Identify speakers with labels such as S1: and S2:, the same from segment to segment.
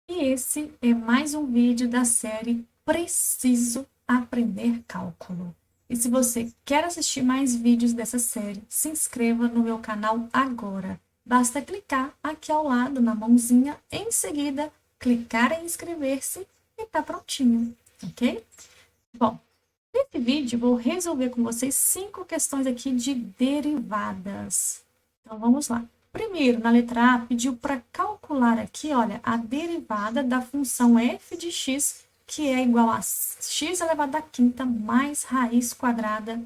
S1: E esse é mais um vídeo da série Preciso Aprender Cálculo. E se você quer assistir mais vídeos dessa série, se inscreva no meu canal agora. Basta clicar aqui ao lado na mãozinha, em seguida clicar em inscrever-se e tá prontinho, ok? Bom, nesse vídeo vou resolver com vocês 5 questões aqui de derivadas. Então vamos lá. Primeiro, na letra A, pediu para calcular aqui, olha, a derivada da função f de x, que é igual a x elevado à quinta mais raiz quadrada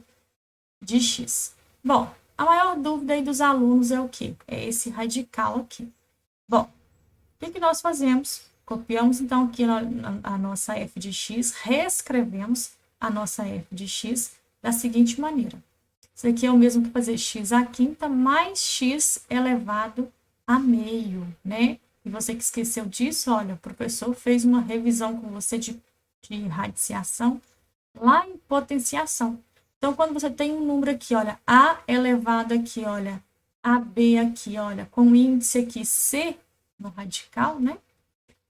S1: de x. Bom, a maior dúvida aí dos alunos é o quê? É esse radical aqui. Bom, o que nós fazemos? Copiamos, então, aqui a nossa f de x, reescrevemos a nossa f de x da seguinte maneira. Isso aqui é o mesmo que fazer x à quinta mais x elevado a meio, né? E você que esqueceu disso, olha, o professor fez uma revisão com você de radiciação lá em potenciação. Então, quando você tem um número aqui, olha, a elevado aqui, olha, ab aqui, olha, com o índice aqui c no radical, né?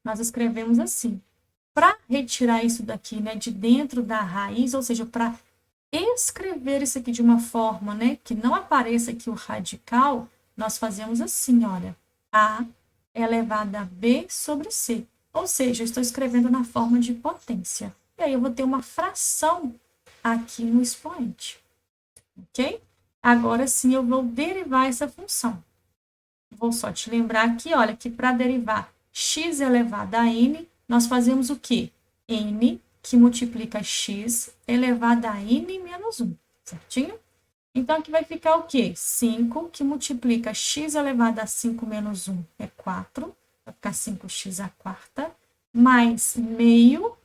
S1: Nós escrevemos assim. Para retirar isso daqui, né, de dentro da raiz, ou seja, para escrever isso aqui de uma forma, né, que não apareça aqui o radical, nós fazemos assim, olha, a elevado a b sobre c. Ou seja, eu estou escrevendo na forma de potência. E aí eu vou ter uma fração aqui no expoente, ok? Agora sim eu vou derivar essa função. Vou só te lembrar aqui, olha, que para derivar x elevado a n, nós fazemos o quê? N que multiplica x elevado a n menos 1, certinho? Então, aqui vai ficar o quê? 5 que multiplica x elevado a 5 menos 1 é 4, vai ficar 5x à quarta, mais meio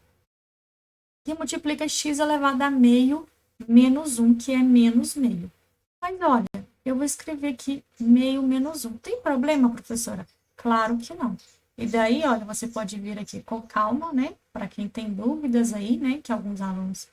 S1: que multiplica x elevado a meio menos 1, que é menos meio. Mas olha, eu vou escrever aqui meio menos 1. Tem problema, professora? Claro que não. E daí, olha, você pode vir aqui com calma, né? Para quem tem dúvidas aí, né? Que alguns alunos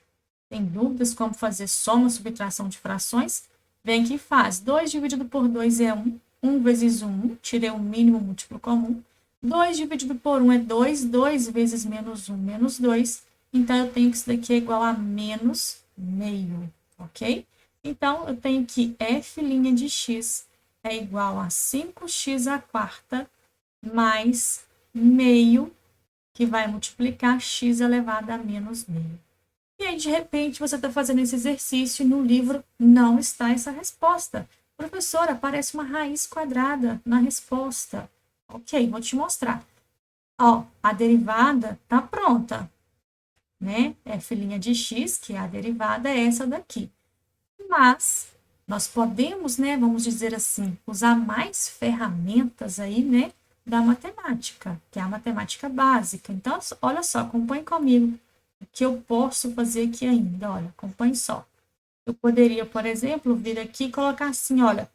S1: têm dúvidas como fazer soma, subtração de frações. Vem aqui e faz. 2 dividido por 2 é 1. 1 vezes 1, tirei o mínimo múltiplo comum. 2 dividido por 1 é 2. 2 vezes menos 1, menos 2. Então, eu tenho que isso daqui é igual a menos meio, ok? Então, eu tenho que f' de x é igual a 5x à quarta mais meio, que vai multiplicar x elevado a menos meio. E aí, de repente, você está fazendo esse exercício e no livro não está essa resposta. Professora, aparece uma raiz quadrada na resposta. Ok, vou te mostrar. Ó, a derivada está pronta, né? F' de x, que é a derivada, é essa daqui. Mas nós podemos, né, vamos dizer assim, usar mais ferramentas aí, né, da matemática, que é a matemática básica. Então, olha só, acompanhe comigo o que eu posso fazer aqui ainda, olha, acompanhe só. Eu poderia, por exemplo, vir aqui e colocar assim, olha,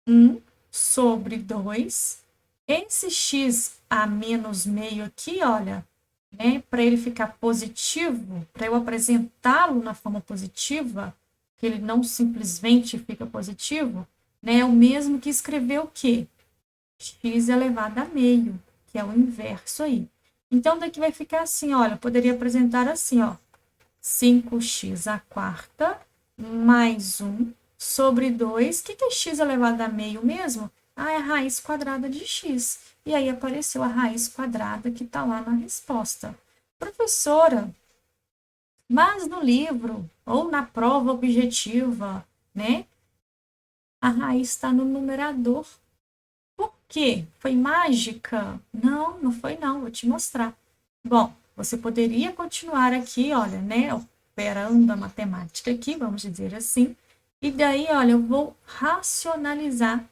S1: 1 sobre 2, esse x a menos meio aqui, olha, né, para ele ficar positivo, para eu apresentá-lo na forma positiva, que ele não simplesmente fica positivo, né, é o mesmo que escrever o quê? X elevado a meio, que é o inverso aí. Então, daqui vai ficar assim, olha, eu poderia apresentar assim, ó, 5x à quarta mais 1 sobre 2. O que é x elevado a meio mesmo? Ah, é a raiz quadrada de x. E aí apareceu a raiz quadrada que está lá na resposta. Professora, mas no livro ou na prova objetiva, né? A raiz está no numerador. Por quê? Foi mágica? Não, não foi não, vou te mostrar. Bom, você poderia continuar aqui, olha, né? Operando a matemática aqui, vamos dizer assim. E daí, olha, eu vou racionalizar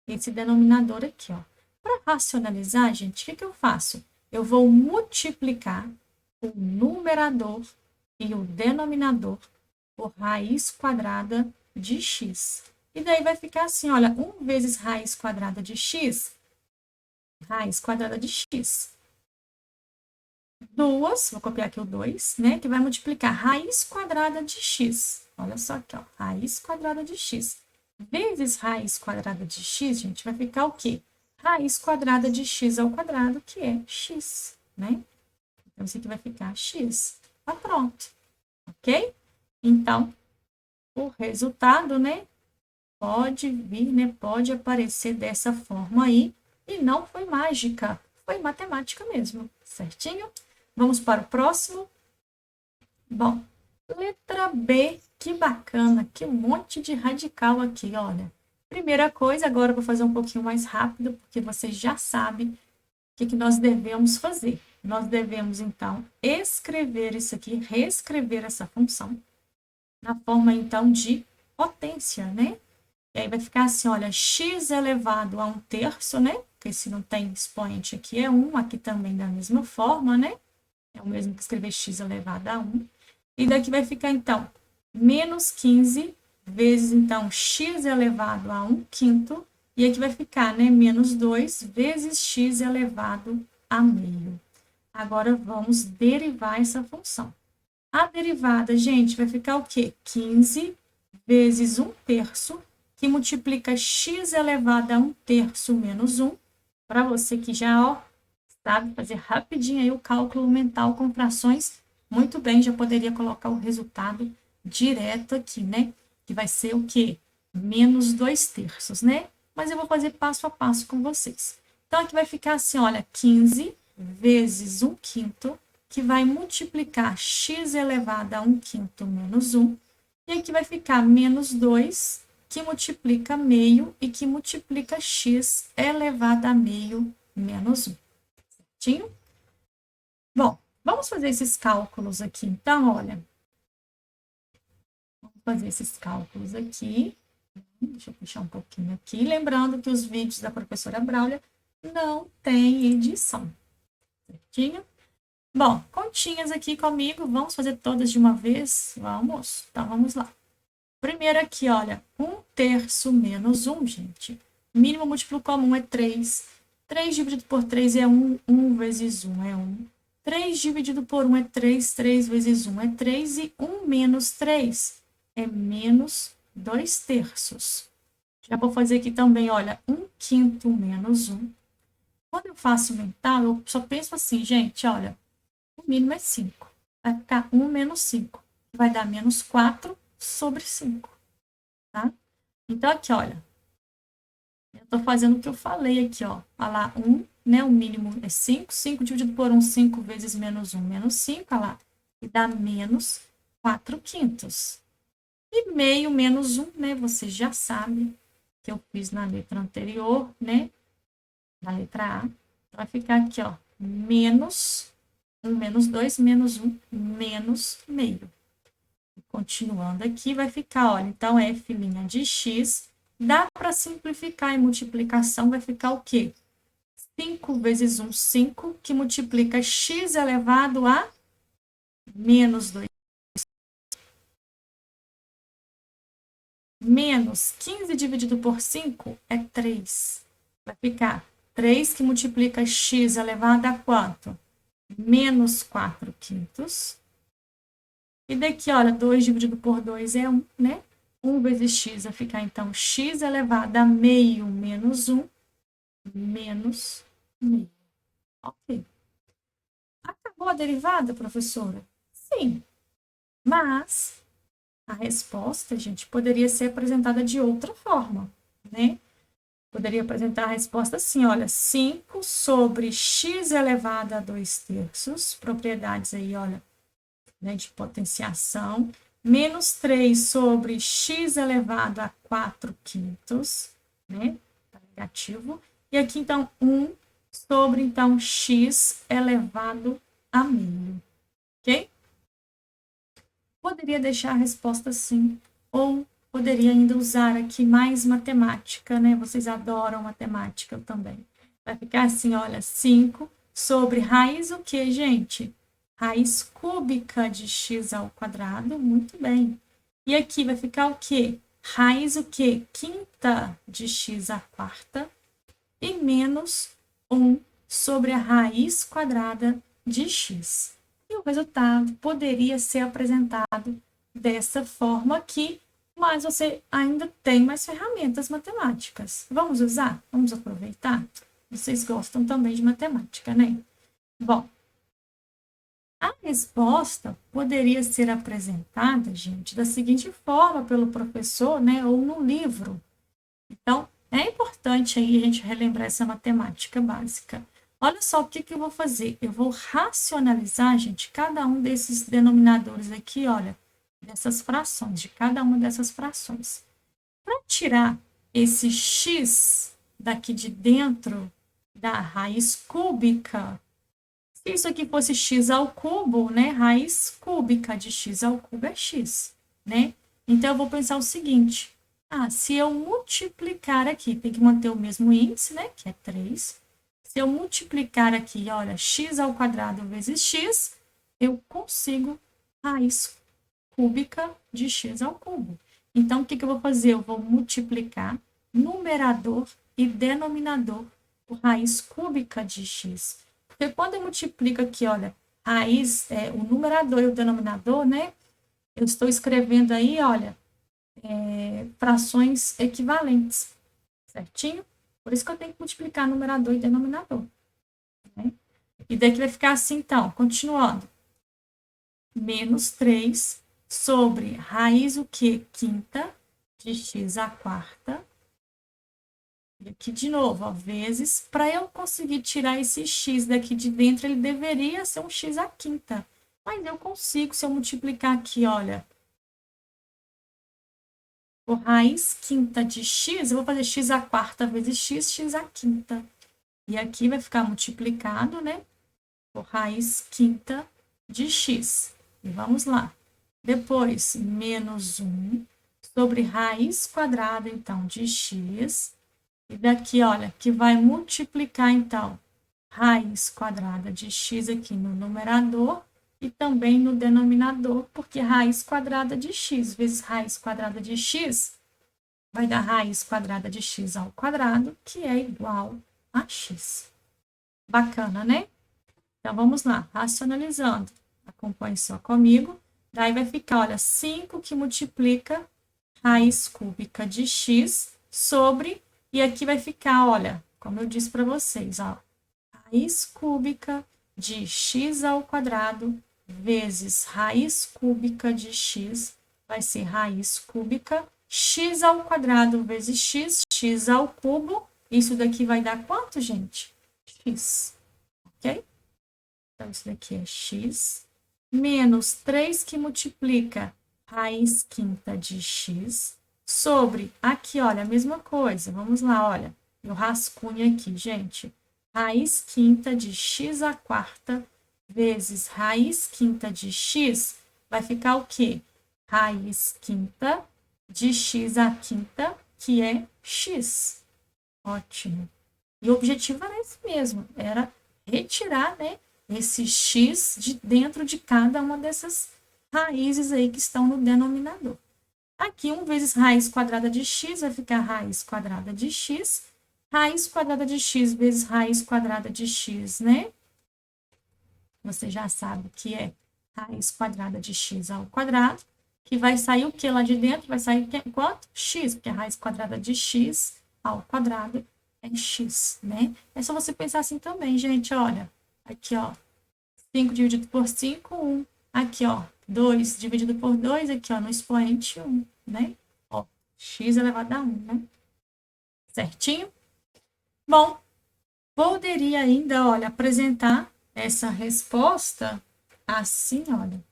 S1: esse denominador aqui, ó. Para racionalizar, gente, o que eu faço? Eu vou multiplicar o numerador e o denominador por raiz quadrada de x. E daí vai ficar assim, olha, 1 vezes raiz quadrada de x, raiz quadrada de x. 2, vou copiar aqui o 2, né, que vai multiplicar raiz quadrada de x. Olha só aqui, ó, raiz quadrada de x. Vezes raiz quadrada de x, gente, vai ficar o quê? Raiz quadrada de x ao quadrado, que é x, né? isso aqui vai ficar x. Tá pronto, ok? Então, o resultado, né, pode vir, né, pode aparecer dessa forma aí, e não foi mágica, foi matemática mesmo, certinho? Vamos para o próximo. Bom, letra B, que bacana, que monte de radical aqui, olha. Primeira coisa, agora eu vou fazer um pouquinho mais rápido, porque vocês já sabem o que nós devemos fazer. Nós devemos, então, escrever isso aqui, reescrever essa função, na forma, então, de potência, né? E aí vai ficar assim, olha, x elevado a 1/3, né? Porque se não tem expoente aqui é 1, aqui também da mesma forma, né? É o mesmo que escrever x elevado a 1. E daqui vai ficar, então, menos 15 vezes, então, x elevado a 1/5. E aqui vai ficar, né, menos 2 vezes x elevado a meio. Agora, vamos derivar essa função. A derivada, gente, vai ficar o quê? 15 vezes 1/3, que multiplica x elevado a 1/3 menos 1. Para você que já, ó, sabe fazer rapidinho aí o cálculo mental com frações, muito bem, já poderia colocar o resultado direto aqui, né? Que vai ser o quê? Menos 2/3, né? Mas eu vou fazer passo a passo com vocês. Então, aqui vai ficar assim, olha, 15 vezes 1/5, que vai multiplicar x elevado a 1/5 menos 1. E aqui vai ficar menos 2, que multiplica meio e que multiplica x elevado a meio menos 1. Certinho? Bom, vamos fazer esses cálculos aqui. Então, olha, vamos fazer esses cálculos aqui. Deixa eu puxar um pouquinho aqui. Lembrando que os vídeos da professora Braulia não tem edição. Certinho? Bom, continhas aqui comigo. Vamos fazer todas de uma vez? Vamos? Então, vamos lá. Primeiro aqui, olha, 1/3 menos 1, gente. Mínimo múltiplo comum é 3. 3 dividido por 3 é 1. 1 vezes 1 é 1. 3 dividido por 1 é 3. 3 vezes 1 é 3. E 1 menos 3 é menos 2/3. Já vou fazer aqui também, olha, 1/5 menos 1. Quando eu faço mental, eu só penso assim, gente, olha, o mínimo é 5. Vai ficar 1 menos 5. Vai dar menos 4 sobre 5. Tá? Então, aqui, olha, eu estou fazendo o que eu falei aqui, ó. Olha lá, 1, né? O mínimo é 5. 5 dividido por 1, 5 vezes menos 1, menos 5, olha lá. E dá menos 4/5. E meio menos 1, né? Você já sabe que eu fiz na letra anterior, né? Na letra A. Vai ficar aqui, ó. Menos 1 menos 2, menos 1, menos meio. Continuando aqui, vai ficar, olha, então f' de x, dá para simplificar em multiplicação, vai ficar o quê? 5 vezes 1, 5, que multiplica x elevado a menos 2. Menos 15 dividido por 5 é 3. Vai ficar 3 que multiplica x elevado a quanto? Menos 4/5. E daqui, olha, 2 dividido por 2 é 1, né? 1 vezes x vai ficar, então, x elevado a meio menos 1, menos meio. Ok. Acabou a derivada, professora? Sim. Mas a resposta, gente, poderia ser apresentada de outra forma, né? Poderia apresentar a resposta assim, olha, 5 sobre x elevado a 2/3, propriedades aí, olha, né, de potenciação, menos 3 sobre x elevado a 4/5, né, tá negativo, e aqui, então, 1 sobre, então, x elevado a meio, ok? Poderia deixar a resposta assim, ou poderia ainda usar aqui mais matemática, né, vocês adoram matemática, eu também. Vai ficar assim, olha, 5 sobre raiz o que, gente? Raiz cúbica de x ao quadrado, muito bem. E aqui vai ficar o quê? Raiz o quê? Quinta de x à quarta e menos 1 sobre a raiz quadrada de x. E o resultado poderia ser apresentado dessa forma aqui, mas você ainda tem mais ferramentas matemáticas. Vamos usar? Vamos aproveitar? Vocês gostam também de matemática, né? Bom, resposta poderia ser apresentada, gente, da seguinte forma pelo professor, né, ou no livro. Então, é importante aí a gente relembrar essa matemática básica. Olha só o que eu vou fazer. Eu vou racionalizar, gente, cada um desses denominadores aqui, olha, dessas frações, de cada uma dessas frações. Para tirar esse x daqui de dentro da raiz cúbica, se isso aqui fosse x ao cubo, né? Raiz cúbica de x ao cubo é x, né? Então, eu vou pensar o seguinte. Se eu multiplicar aqui, tem que manter o mesmo índice, né? Que é 3. Se eu multiplicar aqui, olha, x ao quadrado vezes x, eu consigo raiz cúbica de x ao cubo. Então, o que eu vou fazer? Eu vou multiplicar numerador e denominador por raiz cúbica de x. Porque quando eu multiplico aqui, olha, raiz, o numerador e o denominador, né? Eu estou escrevendo aí, olha, frações equivalentes, certinho? Por isso que eu tenho que multiplicar numerador e denominador. Né? E daqui vai ficar assim, então, continuando. Menos 3 sobre raiz o quê? Quinta de x à quarta. E aqui de novo, ó, vezes. Para eu conseguir tirar esse x daqui de dentro, ele deveria ser um x à quinta. Mas eu consigo, se eu multiplicar aqui, olha, por raiz quinta de x, eu vou fazer x à quarta vezes x, x à quinta. E aqui vai ficar multiplicado, né? Por raiz quinta de x. E vamos lá. Depois, menos 1 sobre raiz quadrada, então, de x. E daqui, olha, que vai multiplicar, então, raiz quadrada de x aqui no numerador e também no denominador, porque raiz quadrada de x vezes raiz quadrada de x vai dar raiz quadrada de x ao quadrado, que é igual a x. Bacana, né? Então, vamos lá, racionalizando. Acompanhe só comigo. Daí vai ficar, olha, 5 que multiplica raiz cúbica de x sobre, e aqui vai ficar, olha, como eu disse para vocês, ó, raiz cúbica de x ao quadrado vezes raiz cúbica de x, vai ser raiz cúbica, x ao quadrado vezes x, x ao cubo, isso daqui vai dar quanto, gente? X, ok? Então, isso daqui é x, menos 3 que multiplica raiz quinta de x, sobre, aqui, olha, a mesma coisa, vamos lá, olha, eu rascunho aqui, gente, raiz quinta de x à quarta vezes raiz quinta de x, vai ficar o quê? Raiz quinta de x à quinta, que é x. Ótimo. E o objetivo era esse mesmo, era retirar, né, esse x de dentro de cada uma dessas raízes aí que estão no denominador. Aqui, 1 vezes raiz quadrada de x vai ficar raiz quadrada de x. Raiz quadrada de x vezes raiz quadrada de x, né? Você já sabe que é raiz quadrada de x ao quadrado. Que vai sair o que lá de dentro? Vai sair quanto? X, porque a raiz quadrada de x ao quadrado é x, né? É só você pensar assim também, gente, olha. Aqui, ó, 5 dividido por 5, 1. Aqui, ó, 2 dividido por 2, aqui, ó, no expoente 1, né? Ó, x elevado a 1, né? Certinho? Bom, poderia ainda, olha, apresentar essa resposta assim, olha.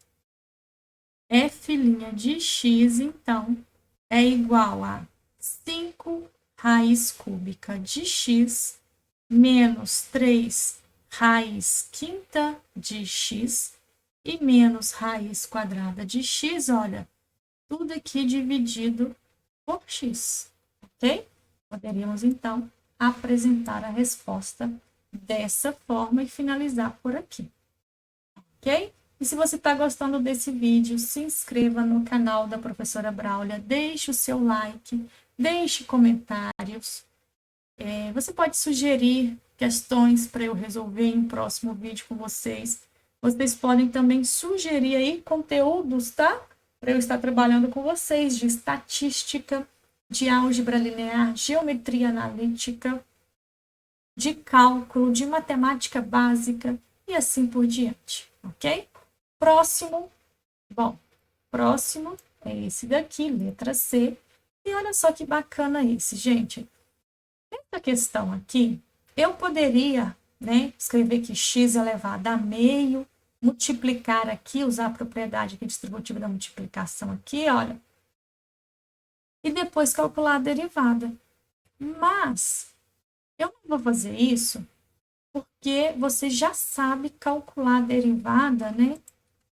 S1: F' de x, então, é igual a 5 raiz cúbica de x menos 3 raiz quinta de x e menos raiz quadrada de x, olha, tudo aqui dividido por x, ok? Poderíamos, então, apresentar a resposta dessa forma e finalizar por aqui, ok? E se você está gostando desse vídeo, se inscreva no canal da professora Braulia, deixe o seu like, deixe comentários. Você pode sugerir questões para eu resolver em um próximo vídeo com vocês. Vocês podem também sugerir aí conteúdos, tá? Para eu estar trabalhando com vocês de estatística, de álgebra linear, geometria analítica, de cálculo, de matemática básica e assim por diante, ok? Próximo, bom, próximo é esse daqui, letra C. E olha só que bacana esse, gente. Essa questão aqui, eu poderia, né, escrever que x elevado a meio, multiplicar aqui, usar a propriedade aqui distributiva da multiplicação aqui, olha, e depois calcular a derivada. Mas eu não vou fazer isso porque você já sabe calcular a derivada, né,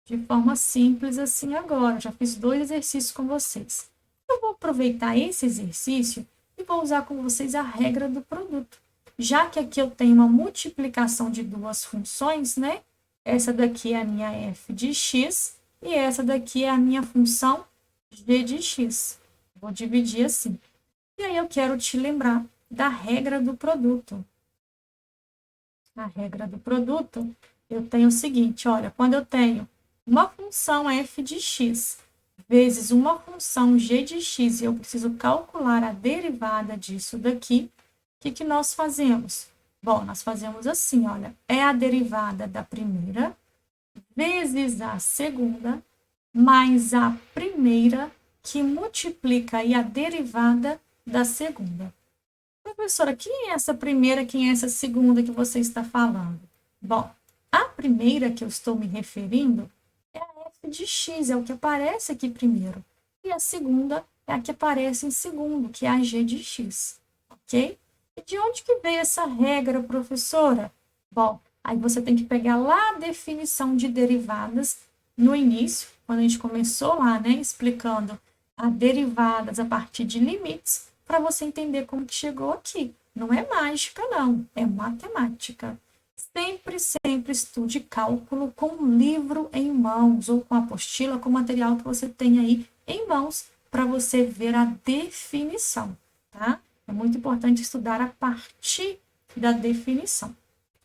S1: de forma simples assim agora. Eu já fiz 2 exercícios com vocês. Eu vou aproveitar esse exercício e vou usar com vocês a regra do produto. Já que aqui eu tenho uma multiplicação de duas funções, né? Essa daqui é a minha f de x e essa daqui é a minha função g de x. Vou dividir assim. E aí eu quero te lembrar da regra do produto. A regra do produto, eu tenho o seguinte, olha, quando eu tenho uma função f de x vezes uma função g de x e eu preciso calcular a derivada disso daqui, o que nós fazemos? Bom, nós fazemos assim, olha, é a derivada da primeira vezes a segunda mais a primeira que multiplica aí a derivada da segunda. Professora, quem é essa primeira, quem é essa segunda que você está falando? Bom, a primeira que eu estou me referindo é a f de x, é o que aparece aqui primeiro. E a segunda é a que aparece em segundo, que é a g de x, ok? E de onde que veio essa regra, professora? Bom, aí você tem que pegar lá a definição de derivadas no início, quando a gente começou lá, né, explicando a derivadas a partir de limites, para você entender como que chegou aqui. Não é mágica, não, é matemática. Sempre estude cálculo com um livro em mãos, ou com apostila, com o material que você tem aí em mãos, para você ver a definição, tá? É muito importante estudar a partir da definição,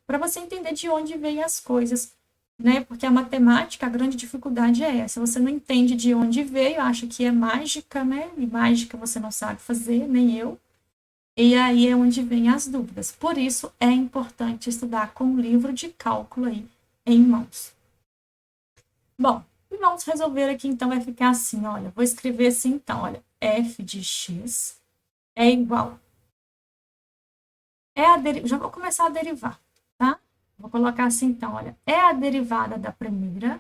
S1: para você entender de onde vêm as coisas, né? Porque a matemática, a grande dificuldade é essa. Você não entende de onde veio, acha que é mágica, né? E mágica você não sabe fazer, nem eu. E aí é onde vem as dúvidas. Por isso é importante estudar com um livro de cálculo aí em mãos. Bom, e vamos resolver aqui então, vai ficar assim, olha, vou escrever assim então, olha, f de x é igual. Já vou começar a derivar, tá? Vou colocar assim então, olha, é a derivada da primeira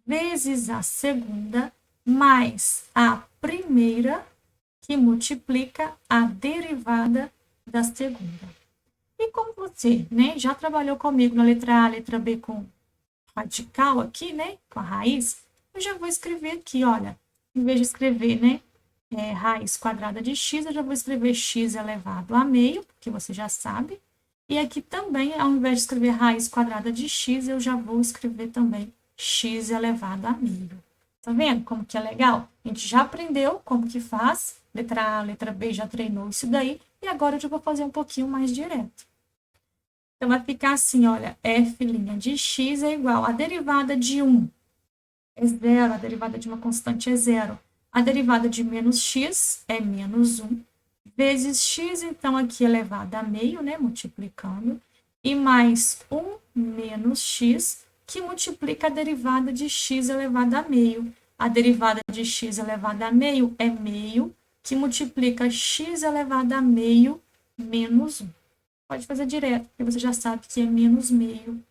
S1: vezes a segunda mais a primeira que multiplica a derivada da segunda. E como você, né, já trabalhou comigo na letra A, letra B com radical aqui, né, com a raiz, eu já vou escrever aqui, olha, em vez de escrever, né, raiz quadrada de x, eu já vou escrever x elevado a meio, porque você já sabe. E aqui também, ao invés de escrever raiz quadrada de x, eu já vou escrever também x elevado a meio. Tá vendo como que é legal? A gente já aprendeu como que faz, letra A, letra B já treinou isso daí, e agora eu já vou fazer um pouquinho mais direto. Então, vai ficar assim, olha, f' de x é igual a derivada de 1 é zero, a derivada de uma constante é zero. A derivada de menos x é menos 1, vezes x, então, aqui elevado a meio, né, multiplicando, e mais 1 menos x, que multiplica a derivada de x elevado a meio. A derivada de x elevado a meio é meio, que multiplica x elevado a meio menos 1. Pode fazer direto, porque você já sabe que é menos meio,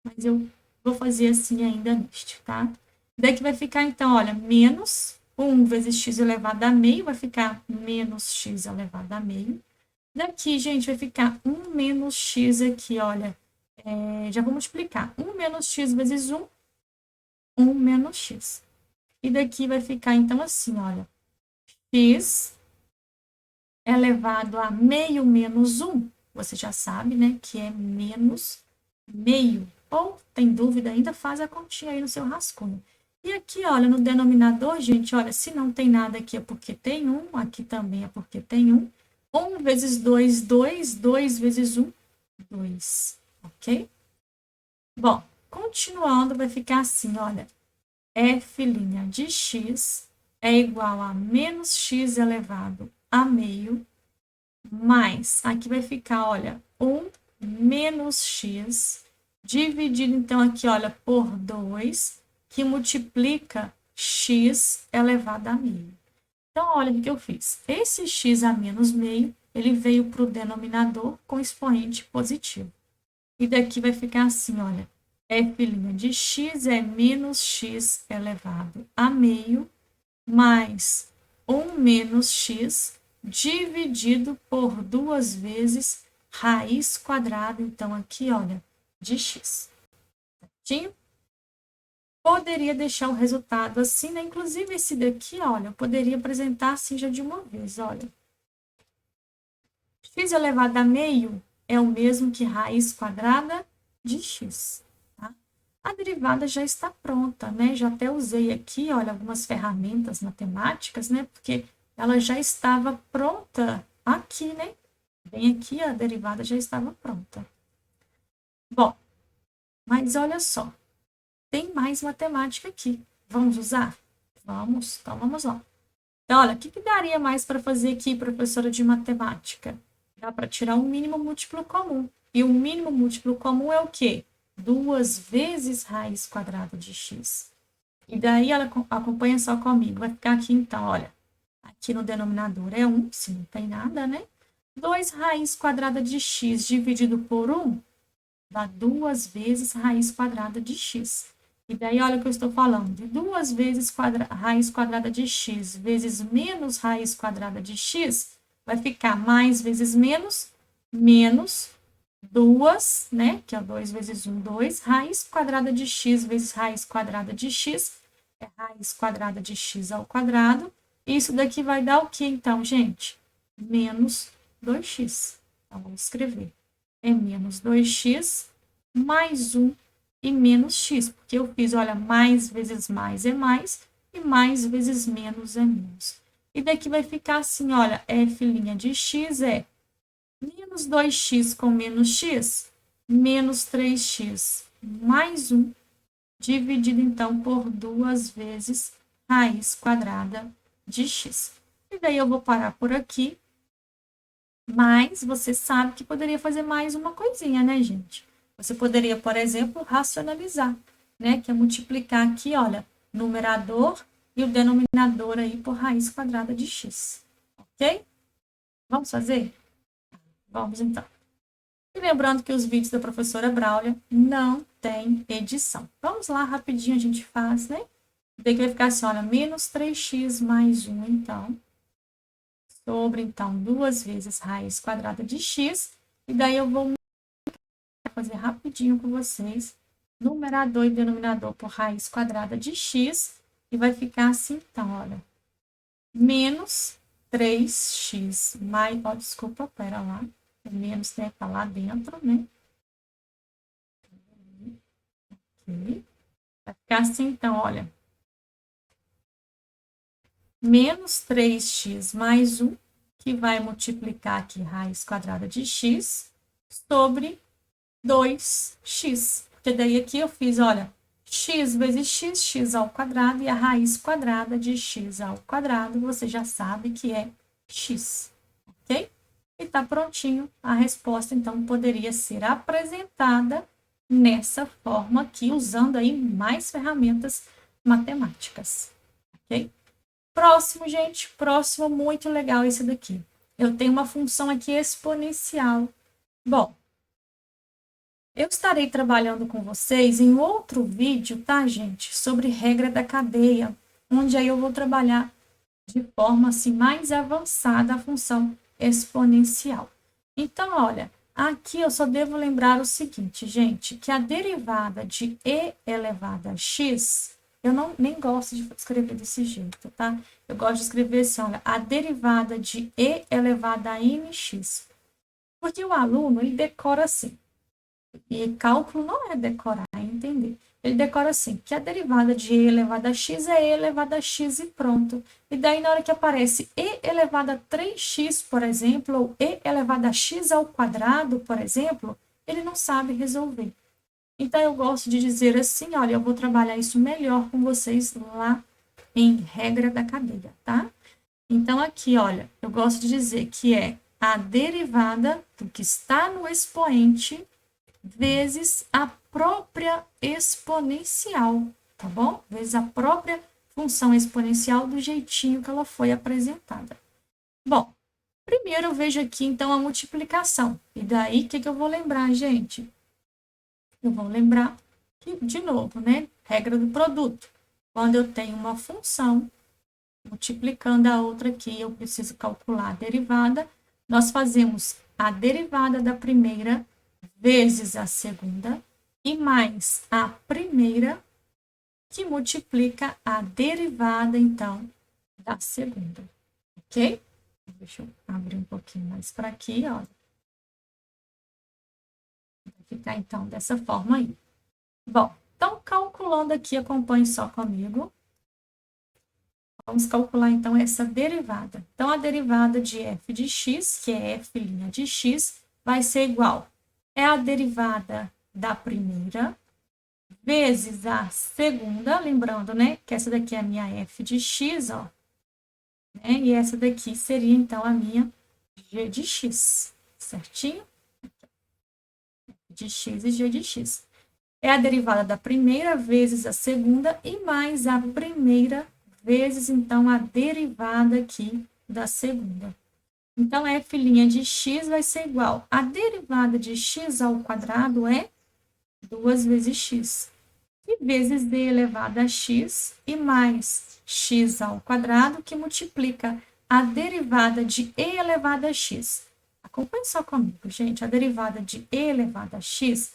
S1: mas eu vou fazer assim ainda neste, tá? Daqui vai ficar, então, olha, menos 1 vezes x elevado a meio, vai ficar menos x elevado a meio. Daqui, gente, vai ficar 1 menos x aqui, olha, já vou multiplicar. 1 menos x vezes 1, 1 menos x. E daqui vai ficar, então, assim, olha, x elevado a meio menos 1, você já sabe, né, que é menos meio. Ou, tem dúvida ainda, faz a continha aí no seu rascunho. E aqui, olha, no denominador, gente, olha, se não tem nada aqui é porque tem 1, aqui também é porque tem 1. 1 vezes 2, 2, 2 vezes 1, 2, ok? Bom, continuando, vai ficar assim, olha, f' de x é igual a menos x elevado a meio, mais, aqui vai ficar, olha, 1 menos x, dividido, então, aqui, olha, por 2, que multiplica x elevado a meio. Então, olha o que eu fiz. Esse x a menos meio, ele veio para o denominador com expoente positivo. E daqui vai ficar assim, olha. F' de x é menos x elevado a meio, mais 1 menos x dividido por 2 vezes raiz quadrada, então aqui, olha, de x. Certinho? Poderia deixar o resultado assim, né? Inclusive esse daqui, olha, eu poderia apresentar assim já de uma vez, olha. X elevado a meio é o mesmo que raiz quadrada de x, tá? A derivada já está pronta, né? Já até usei aqui, olha, algumas ferramentas matemáticas, né? Porque ela já estava pronta aqui, né? Bem aqui, a derivada já estava pronta. Bom, mas olha só. Tem mais matemática aqui. Vamos usar? Vamos, então vamos lá. Então, olha, o que daria mais para fazer aqui, professora de matemática? Dá para tirar um mínimo múltiplo comum. E o mínimo múltiplo comum é o quê? 2 vezes raiz quadrada de x. E daí, ela acompanha só comigo. Vai ficar aqui, então, olha. Aqui no denominador é 1, se não tem nada, né? 2 raiz quadrada de x dividido por 1 dá 2 vezes raiz quadrada de x. E daí, olha o que eu estou falando, de 2 vezes raiz quadrada de x vezes menos raiz quadrada de x, vai ficar mais vezes menos 2, né, que é 2 vezes 1, 2, raiz quadrada de x vezes raiz quadrada de x, é raiz quadrada de x ao quadrado. Isso daqui vai dar o que, então, gente? Menos 2x. Então, vamos escrever. É menos 2x mais 1 e menos x, porque eu fiz, olha, mais vezes mais é mais, e mais vezes menos é menos. E daqui vai ficar assim, olha, f' de x é menos 2x com menos x, menos 3x mais 1, dividido, então, por 2 vezes raiz quadrada de x. E daí eu vou parar por aqui, mas você sabe que poderia fazer mais uma coisinha, né, gente? Você poderia, por exemplo, racionalizar, né? Que é multiplicar aqui, olha, numerador e o denominador aí por raiz quadrada de x. Ok? Vamos fazer? Vamos então. E lembrando que os vídeos da professora Braulia não tem edição. Vamos lá, rapidinho a gente faz, né? Daí que vai ficar assim, olha, menos 3x mais 1, então, sobre, então, 2 vezes raiz quadrada de x, e daí eu vou fazer rapidinho com vocês, numerador e denominador por raiz quadrada de x, e vai ficar assim, então, olha, menos 3x mais, ó, desculpa, pera lá, o menos né, tá lá dentro, né? Okay. Vai ficar assim, então, olha, menos 3x mais 1, que vai multiplicar aqui raiz quadrada de x, sobre 2x. Porque daí aqui eu fiz, olha, x vezes x, x ao quadrado, e a raiz quadrada de x ao quadrado, você já sabe que é x, ok? E tá prontinho, a resposta, então, poderia ser apresentada nessa forma aqui, usando aí mais ferramentas matemáticas, ok? Próximo, gente, próximo, muito legal esse daqui. Eu tenho uma função aqui exponencial. Bom, eu estarei trabalhando com vocês em outro vídeo, tá, gente? Sobre regra da cadeia, onde aí eu vou trabalhar de forma assim mais avançada a função exponencial. Então, olha, aqui eu só devo lembrar o seguinte, gente, que a derivada de e elevado a x, eu nem gosto de escrever desse jeito, tá? Eu gosto de escrever assim, olha, a derivada de e elevado a mx. Porque o aluno, ele decora assim. E cálculo não é decorar, é entender. Ele decora assim, que a derivada de e elevado a x é e elevado a x e pronto. E daí, na hora que aparece e elevado a 3x, por exemplo, ou e elevado a x ao quadrado, por exemplo, ele não sabe resolver. Então, eu gosto de dizer assim, olha, eu vou trabalhar isso melhor com vocês lá em regra da cadeia, tá? Então, aqui, olha, eu gosto de dizer que é a derivada do que está no expoente vezes a própria exponencial, tá bom? Vezes a própria função exponencial do jeitinho que ela foi apresentada. Bom, primeiro eu vejo aqui, então, a multiplicação. E daí, o que eu vou lembrar, gente? Eu vou lembrar que, de novo, né? Regra do produto. Quando eu tenho uma função multiplicando a outra aqui, eu preciso calcular a derivada. Nós fazemos a derivada da primeira vezes a segunda e mais a primeira que multiplica a derivada, então, da segunda. Ok? Deixa eu abrir um pouquinho mais para aqui, ó. Vai ficar, então, dessa forma aí. Bom, então, calculando aqui, acompanhe só comigo. Vamos calcular, então, essa derivada. Então, a derivada de f de x, que é f' de x, vai ser igual. É a derivada da primeira vezes a segunda, lembrando, né, que essa daqui é a minha f de x, ó. Né, e essa daqui seria, então, a minha g de x, certinho? De x e g de x. É a derivada da primeira vezes a segunda e mais a primeira vezes, então, a derivada aqui da segunda. Então, f' de x vai ser igual. A derivada de x ao quadrado é 2 vezes x. E vezes d elevado a x e mais x ao quadrado, que multiplica a derivada de e elevado a x. Acompanhe só comigo, gente. A derivada de e elevado a x,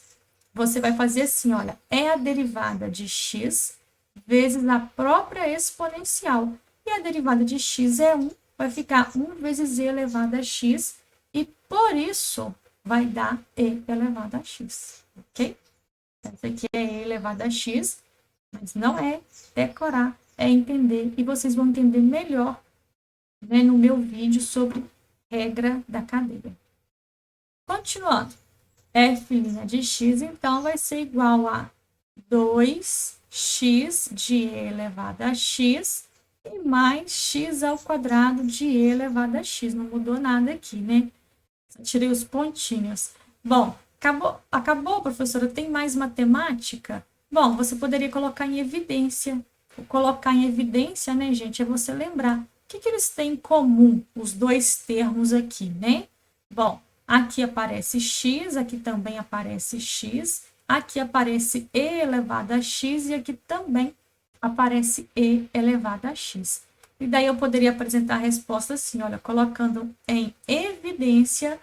S1: você vai fazer assim, olha, é a derivada de x vezes a própria exponencial. E a derivada de x é 1, vai ficar 1 vezes e elevado a x, e por isso vai dar e elevado a x, ok? Essa aqui é e elevado a x, mas não é decorar, é entender, e vocês vão entender melhor, né, no meu vídeo sobre regra da cadeia. Continuando, f' de x, então, vai ser igual a 2x de e elevado a x e mais x ao quadrado de e elevado a x. Não mudou nada aqui, né? Só tirei os pontinhos. Bom, acabou, professora? Tem mais matemática? Bom, você poderia colocar em evidência. Colocar em evidência, né, gente, é você lembrar. O que eles têm em comum, os dois termos aqui, né? Bom, aqui aparece x, aqui também aparece x, aqui aparece e elevado a x e aqui também aparece e elevado a x. E daí eu poderia apresentar a resposta assim, olha, colocando em evidência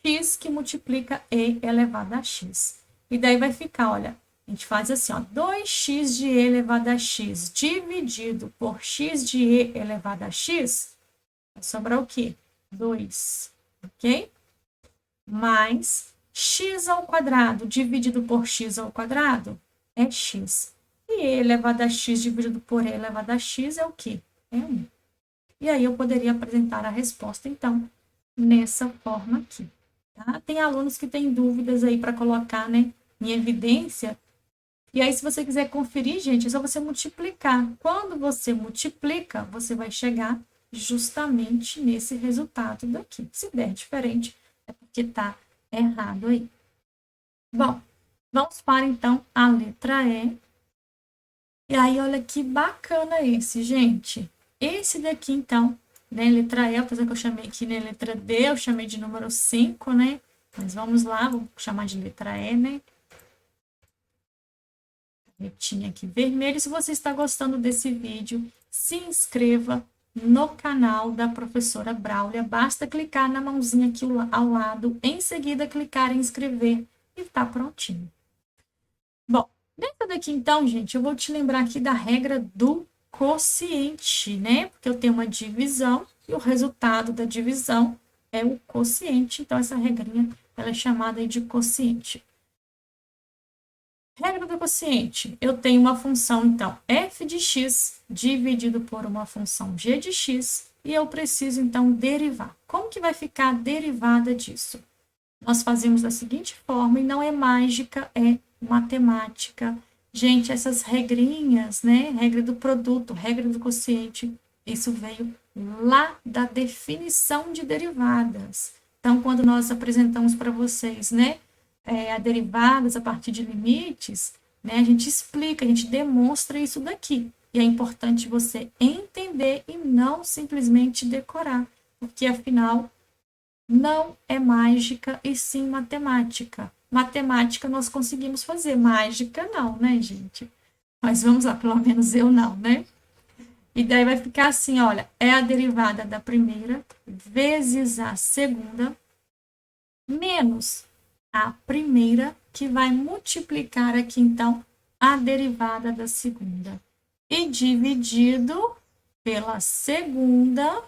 S1: x que multiplica e elevado a x. E daí vai ficar, olha, a gente faz assim, ó, 2x de e elevado a x dividido por x de e elevado a x, vai sobrar o quê? 2, ok? Mais x ao quadrado dividido por x ao quadrado é x. E e elevado a x dividido por e elevado a x é o quê? É 1. E aí eu poderia apresentar a resposta, então, nessa forma aqui. Tá? Tem alunos que têm dúvidas aí para colocar, né, em evidência. E aí, se você quiser conferir, gente, é só você multiplicar. Quando você multiplica, você vai chegar justamente nesse resultado daqui. Se der diferente, é porque está errado aí. Bom, vamos para, então, a letra E. E aí, olha que bacana esse, gente. Esse daqui, então, né, letra E, apesar que eu chamei aqui, né, letra D, eu chamei de número 5, né? Mas vamos lá, vou chamar de letra E, né? Canetinha aqui vermelho. Se você está gostando desse vídeo, se inscreva no canal da professora Braulia. Basta clicar na mãozinha aqui ao lado, em seguida clicar em inscrever e tá prontinho. Bom, dentro daqui então, gente, eu vou te lembrar aqui da regra do quociente, né? Porque eu tenho uma divisão e o resultado da divisão é o quociente. Então, essa regrinha ela é chamada de quociente. Regra do quociente. Eu tenho uma função, então, f de x dividido por uma função g de x e eu preciso, então, derivar. Como que vai ficar a derivada disso? Nós fazemos da seguinte forma, e não é mágica, é matemática. Gente, essas regrinhas, né? Regra do produto, regra do quociente, isso veio lá da definição de derivadas. Então, quando nós apresentamos para vocês, né? A derivadas a partir de limites, né? A gente explica, a gente demonstra isso daqui. E é importante você entender e não simplesmente decorar, porque afinal não é mágica e sim matemática. Matemática nós conseguimos fazer, mágica não, né, gente? Mas vamos lá, pelo menos eu não, né? E daí vai ficar assim, olha, é a derivada da primeira vezes a segunda menos a primeira, que vai multiplicar aqui, então, a derivada da segunda. E dividido pela segunda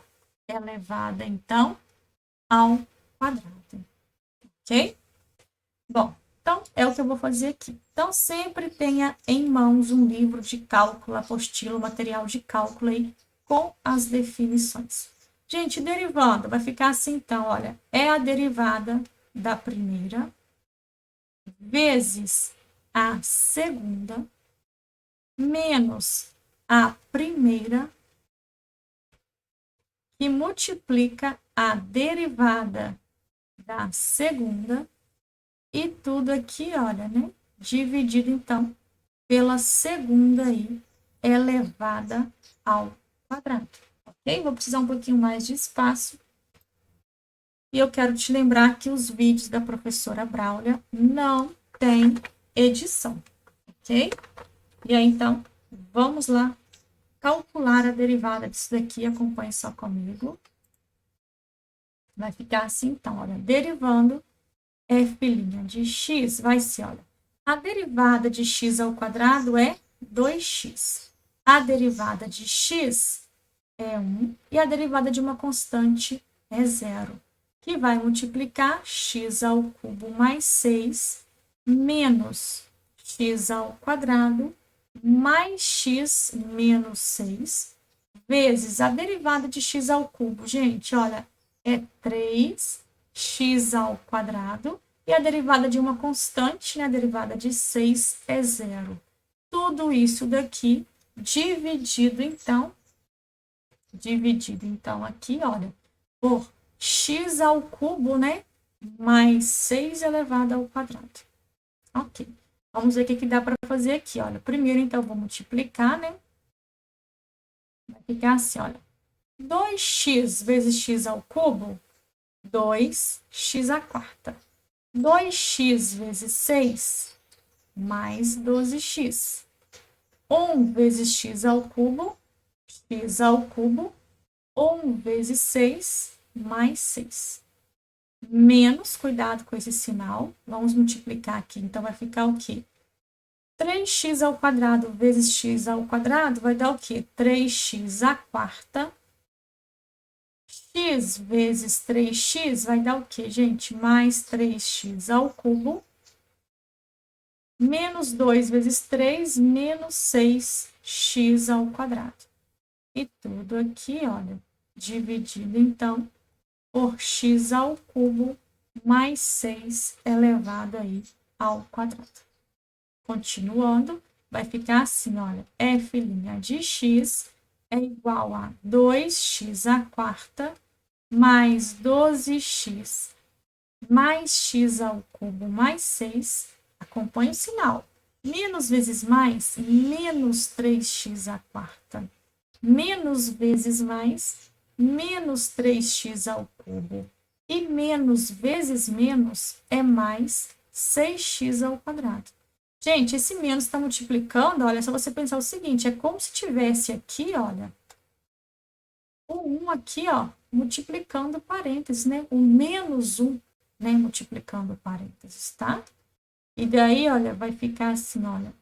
S1: elevada, então, ao quadrado. Ok? Bom, então, é o que eu vou fazer aqui. Então, sempre tenha em mãos um livro de cálculo, apostila, material de cálculo aí, com as definições. Gente, derivando, vai ficar assim, então, olha, é a derivada da primeira vezes a segunda menos a primeira, que multiplica a derivada da segunda, e tudo aqui, olha, né? Dividido, então, pela segunda aí, elevada ao quadrado. Ok? Vou precisar um pouquinho mais de espaço. E eu quero te lembrar que os vídeos da professora Braulia não têm edição. Ok? E aí, então, vamos lá calcular a derivada disso daqui. Acompanhe só comigo. Vai ficar assim, então, olha, derivando f' de x vai ser, olha, a derivada de x ao quadrado é 2x. A derivada de x é 1 e a derivada de uma constante é 0, que vai multiplicar x ao cubo mais 6 menos x ao quadrado mais x menos 6 vezes a derivada de x ao cubo. Gente, olha, é 3x ao quadrado e a derivada de uma constante, né, a derivada de 6 é 0. Tudo isso daqui dividido, então, aqui, olha, por x ao cubo, né, mais 6 elevado ao quadrado. Ok. Vamos ver o que dá para fazer aqui, olha. Primeiro, então, eu vou multiplicar, né? Vai ficar assim, olha. 2x vezes x ao cubo, 2x à quarta. 2x vezes 6, mais 12x. 1 vezes x ao cubo, 1 vezes 6, mais 6. Menos, cuidado com esse sinal, vamos multiplicar aqui, então vai ficar o quê? 3x ao quadrado vezes x ao quadrado vai dar o quê? 3x à quarta. X vezes 3x vai dar o quê, gente? Mais 3x ao cubo. Menos 2 vezes 3, menos 6x ao quadrado. E tudo aqui, olha, dividido, então, por x ao cubo mais 6 elevado aí ao quadrado. Continuando, vai ficar assim, olha, f' de x é igual a 2x à quarta mais 12x mais x ao cubo mais 6, acompanhe o sinal, menos vezes mais, menos 3x à quarta, menos vezes mais, menos 3x ao cubo, e menos vezes menos é mais 6x ao quadrado. Gente, esse menos está multiplicando, olha, é só você pensar o seguinte, é como se tivesse aqui, olha, o 1 aqui, ó, multiplicando parênteses, né? O menos 1, né? Multiplicando parênteses, tá? E daí, olha, vai ficar assim, olha,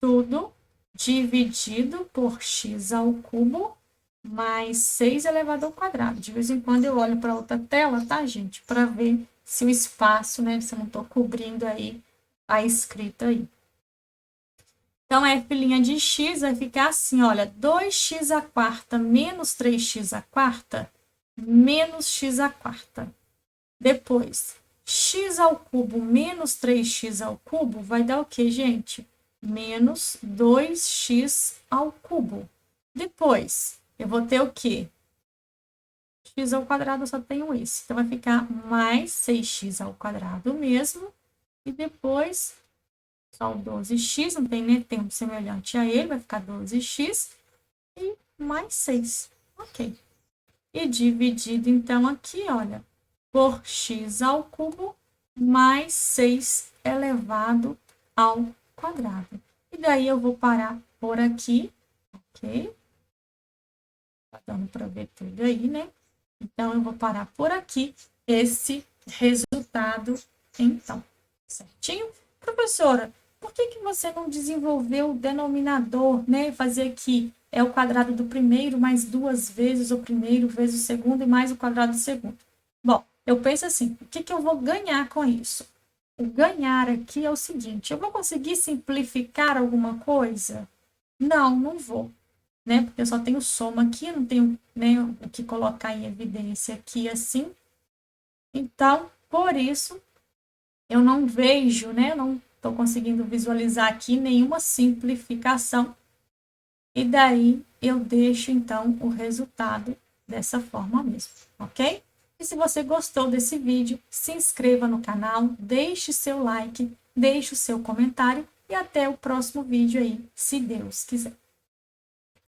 S1: tudo dividido por x ao cubo mais 6 elevado ao quadrado. De vez em quando eu olho para outra tela, tá, gente? Para ver se o espaço, né? Se eu não estou cobrindo aí a escrita aí. Então, f' de x vai ficar assim, olha, 2x à quarta menos 3x à quarta menos x à quarta. Depois, x ao cubo menos 3x ao cubo vai dar o quê, gente? Menos 2x ao cubo. Depois, eu vou ter o quê? X ao quadrado eu só tenho esse. Então, vai ficar mais 6x ao quadrado mesmo. E depois, só o 12x, não tem nem termo semelhante a ele, vai ficar 12x e mais 6. Ok. E dividido, então, aqui, olha, por x ao cubo mais 6 elevado ao quadrado. E daí eu vou parar por aqui, ok? Tá dando para ver tudo aí, né? Então, eu vou parar por aqui esse resultado, então, certinho? Professora, por que você não desenvolveu o denominador, né? Fazer aqui é o quadrado do primeiro mais 2 vezes o primeiro vezes o segundo e mais o quadrado do segundo. Bom, eu penso assim, o que eu vou ganhar com isso? O ganhar aqui é o seguinte, eu vou conseguir simplificar alguma coisa? Não, não vou, né? Porque eu só tenho soma aqui, não tenho, né, o que colocar em evidência aqui assim. Então, por isso, eu não vejo, né? Eu não estou conseguindo visualizar aqui nenhuma simplificação. E daí eu deixo, então, o resultado dessa forma mesmo, ok? E se você gostou desse vídeo, se inscreva no canal, deixe seu like, deixe o seu comentário e até o próximo vídeo aí, se Deus quiser.